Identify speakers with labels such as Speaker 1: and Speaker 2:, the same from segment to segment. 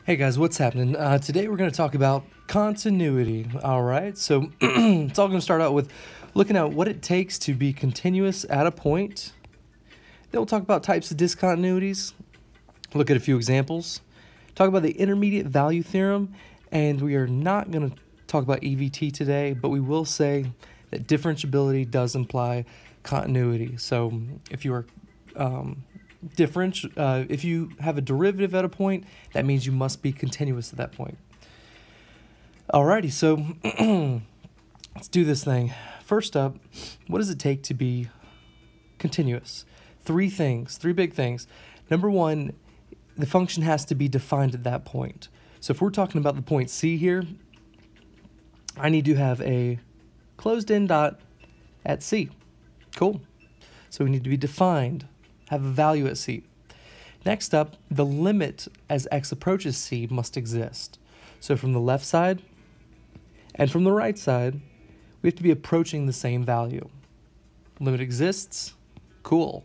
Speaker 1: Hey guys, what's happening? Today we're going to talk about continuity. All right, so it's all going to start out with looking at what it takes to be continuous at a point. Then we'll talk about types of discontinuities, look at a few examples, talk about the intermediate value theorem, and we are not going to talk about EVT today, but we will say that differentiability does imply continuity. So if you are if you have a derivative at a point, that means you must be continuous at that point. Alrighty, so let's do this thing. First up, what does it take to be continuous? Three big things. Number one, the function has to be defined at that point. So if we're talking about the point C here, I need to have a closed-end dot at C. Cool. So we need to be defined, have a value at C. Next up, the limit as x approaches C must exist. So from the left side and from the right side, we have to be approaching the same value. Limit exists, cool.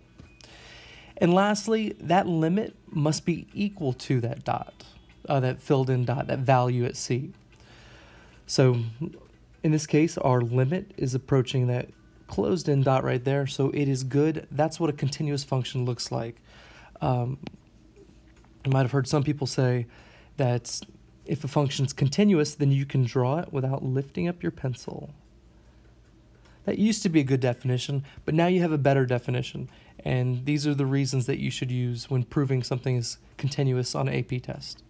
Speaker 1: And lastly, that limit must be equal to that dot, that filled in dot, that value at C. So in this case, our limit is approaching that closed-in dot right there, so it is good. That's what a continuous function looks like. You might have heard some people say that if a function's continuous, then you can draw it without lifting up your pencil. That used to be a good definition, but now you have a better definition, and these are the reasons that you should use when proving something is continuous on an AP test.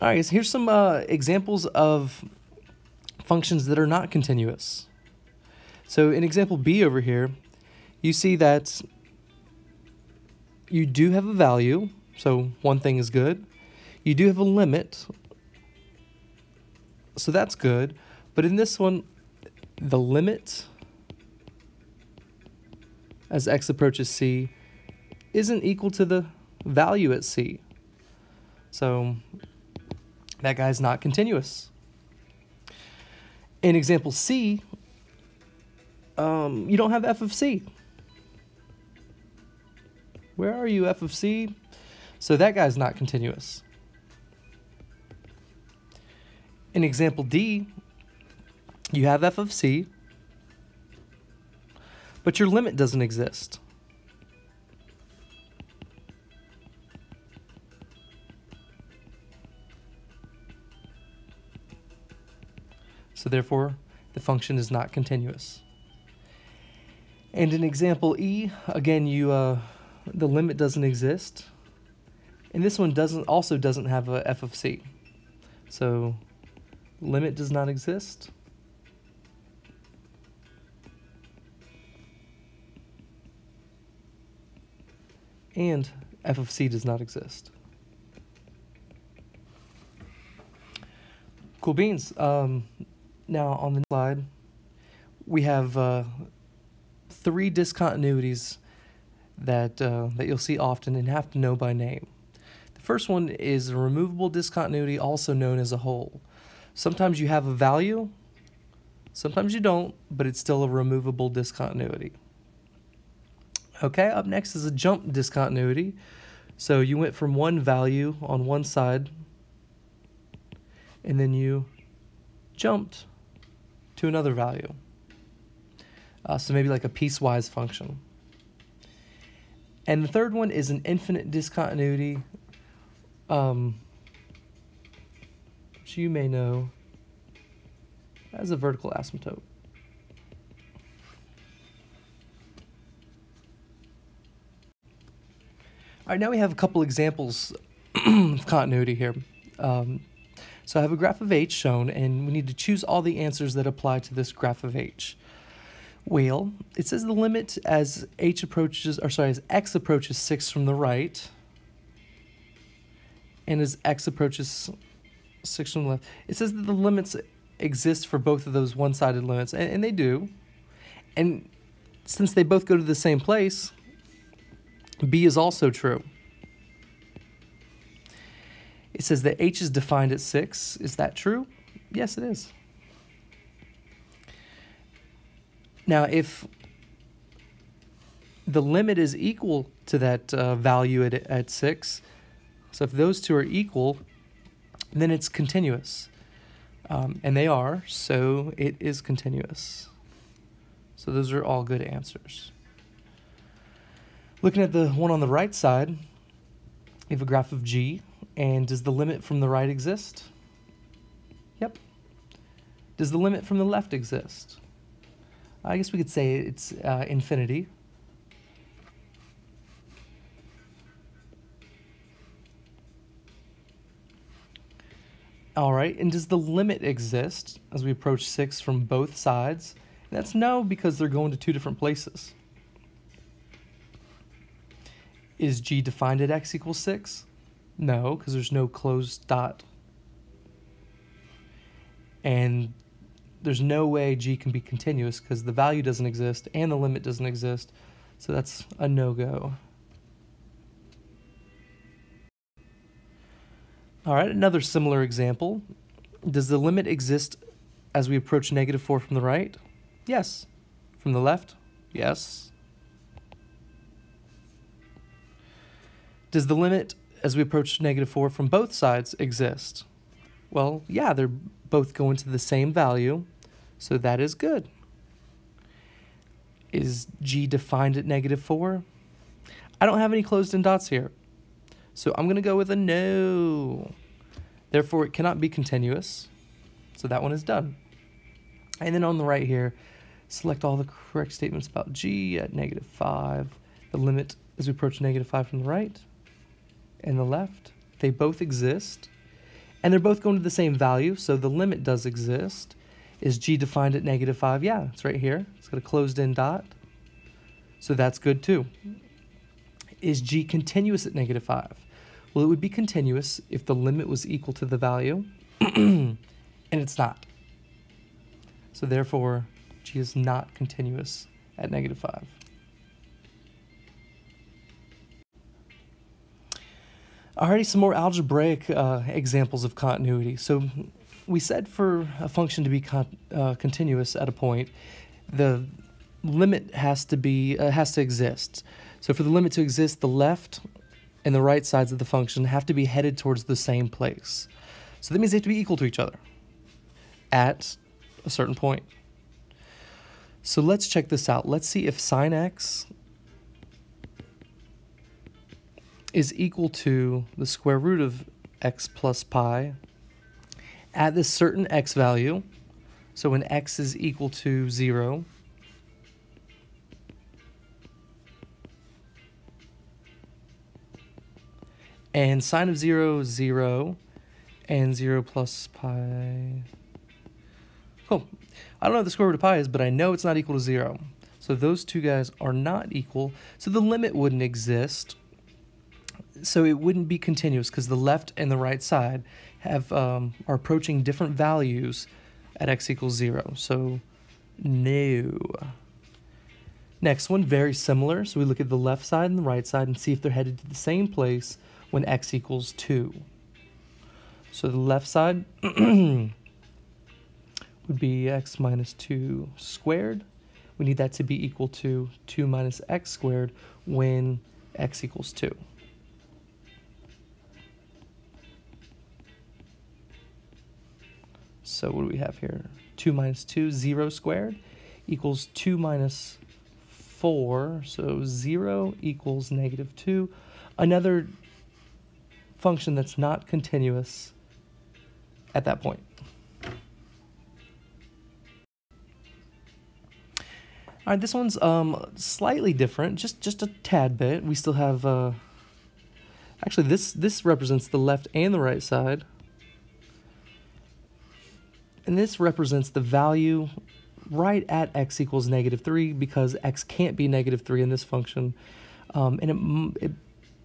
Speaker 1: All right, so here's some examples of functions that are not continuous. So in example B over here, you see that you do have a value, so one thing is good. You do have a limit, so that's good. But in this one, the limit as x approaches C isn't equal to the value at C. So that guy's not continuous. In example C, you don't have f of C. Where are you, f of C? So that guy's not continuous. In example D, you have f of C, but your limit doesn't exist. So therefore, the function is not continuous. And in example E, again, the limit doesn't exist. And this one also doesn't have a f of C. So limit does not exist. And f of C does not exist. Cool beans. Now on the slide, we have three discontinuities that you'll see often and have to know by name. The first one is a removable discontinuity, also known as a hole. Sometimes you have a value, sometimes you don't, but it's still a removable discontinuity. Okay, up next is a jump discontinuity. So you went from one value on one side, and then you jumped to another value. So maybe like a piecewise function. And the third one is an infinite discontinuity, which you may know as a vertical asymptote. All right, now we have a couple examples of continuity here. So I have a graph of H shown, and we need to choose all the answers that apply to this graph of H. Well, it says the limit as x approaches 6 from the right, and as x approaches 6 from the left. It says that the limits exist for both of those one-sided limits, and they do. And since they both go to the same place, B is also true. It says that H is defined at 6. Is that true? Yes, it is. Now, if the limit is equal to that value at 6. So if those two are equal, then it's continuous. And they are, so it is continuous. So those are all good answers. Looking at the one on the right side, you have a graph of G, and does the limit from the right exist? Yep. Does the limit from the left exist? I guess we could say it's infinity. All right, and does the limit exist as we approach 6 from both sides? And that's no, because they're going to two different places. Is G defined at x equals 6? No, because there's no closed dot. And there's no way G can be continuous because the value doesn't exist and the limit doesn't exist. So that's a no-go. All right, another similar example. Does the limit exist as we approach -4 from the right? Yes. From the left? Yes. Does the limit as we approach -4 from both sides exist? Well, yeah, they're both going to the same value, so that is good. Is G defined at -4? I don't have any closed-in dots here, so I'm going to go with a no. Therefore, it cannot be continuous, so that one is done. And then on the right here, select all the correct statements about G at -5. The limit as we approach -5 from the right and the left, they both exist. And they're both going to the same value, so the limit does exist. Is G defined at -5? Yeah, it's right here. It's got a closed-in dot, so that's good too. Is G continuous at -5? Well, it would be continuous if the limit was equal to the value, and it's not. So therefore, G is not continuous at -5. Alrighty, some more algebraic examples of continuity. So we said for a function to be continuous at a point, the limit has to exist. So for the limit to exist, the left and the right sides of the function have to be headed towards the same place. So that means they have to be equal to each other at a certain point. So let's check this out. Let's see if sine x is equal to the square root of x plus pi at this certain x value. So when x is equal to 0, and sine of 0 is 0, and 0 plus pi. Cool. I don't know what the square root of pi is, but I know it's not equal to 0. So those two guys are not equal. So the limit wouldn't exist. So it wouldn't be continuous because the left and the right side are approaching different values at x equals 0. So no. Next one, very similar. So we look at the left side and the right side and see if they're headed to the same place when x equals 2. So the left side would be x minus 2 squared. We need that to be equal to 2 minus x squared when x equals 2. So what do we have here? 2 minus 2, 0 squared, equals 2 minus 4. So 0 equals -2. Another function that's not continuous at that point. All right, this one's slightly different, just a tad bit. We still have, actually this represents the left and the right side. And this represents the value right at x equals -3 because x can't be -3 in this function. And it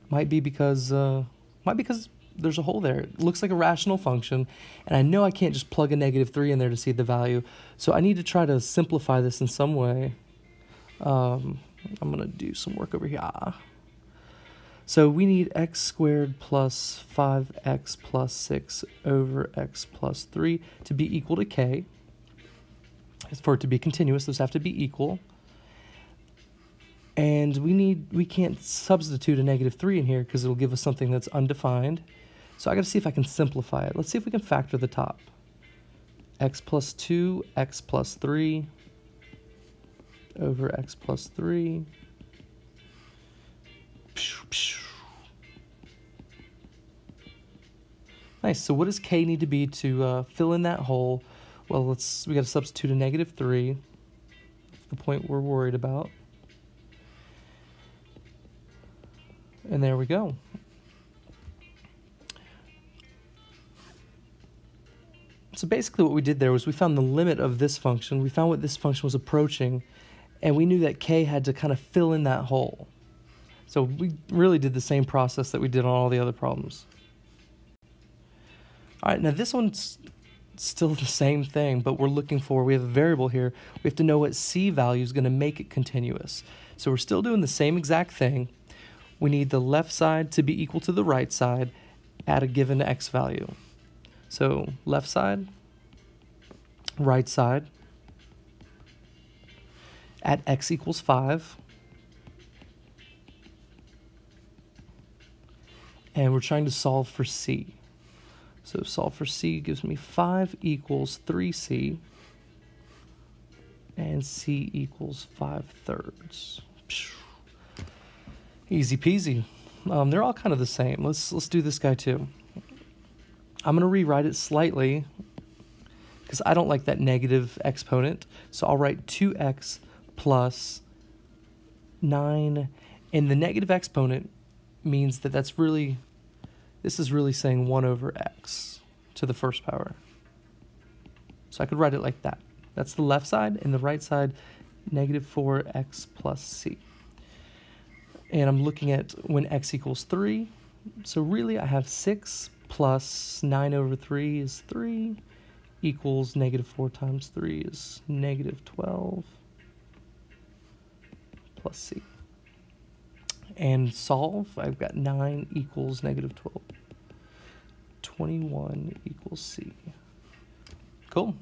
Speaker 1: might be because there's a hole there. It looks like a rational function, and I know I can't just plug a -3 in there to see the value. So I need to try to simplify this in some way. I'm going to do some work over here. So we need x squared plus 5x plus 6 over x plus 3 to be equal to k. For it to be continuous, those have to be equal. And we can't substitute a -3 in here because it'll give us something that's undefined. So I got to see if I can simplify it. Let's see if we can factor the top. X plus 2, x plus 3 over x plus 3. Nice. So what does k need to be to fill in that hole? Well, we got to substitute a -3. That's the point we're worried about. And there we go. So basically what we did there was we found the limit of this function, we found what this function was approaching, and we knew that k had to kind of fill in that hole. So we really did the same process that we did on all the other problems. All right, now this one's still the same thing, but we have a variable here. We have to know what c value is going to make it continuous. So we're still doing the same exact thing. We need the left side to be equal to the right side at a given x value. So left side, right side, at x equals 5. And we're trying to solve for c. So solve for c gives me 5 equals 3c, and c equals 5/3. Easy peasy. They're all kind of the same. Let's do this guy too. I'm going to rewrite it slightly because I don't like that negative exponent. So I'll write 2x plus 9. And the negative exponent means that this is really saying 1 over x to the first power. So I could write it like that. That's the left side, and the right side, -4x plus c. And I'm looking at when x equals 3. So really I have 6 plus 9 over 3 is 3 equals -4 times 3 is -12 plus c. And solve, I've got 9 equals -12. 21 equals c. Cool.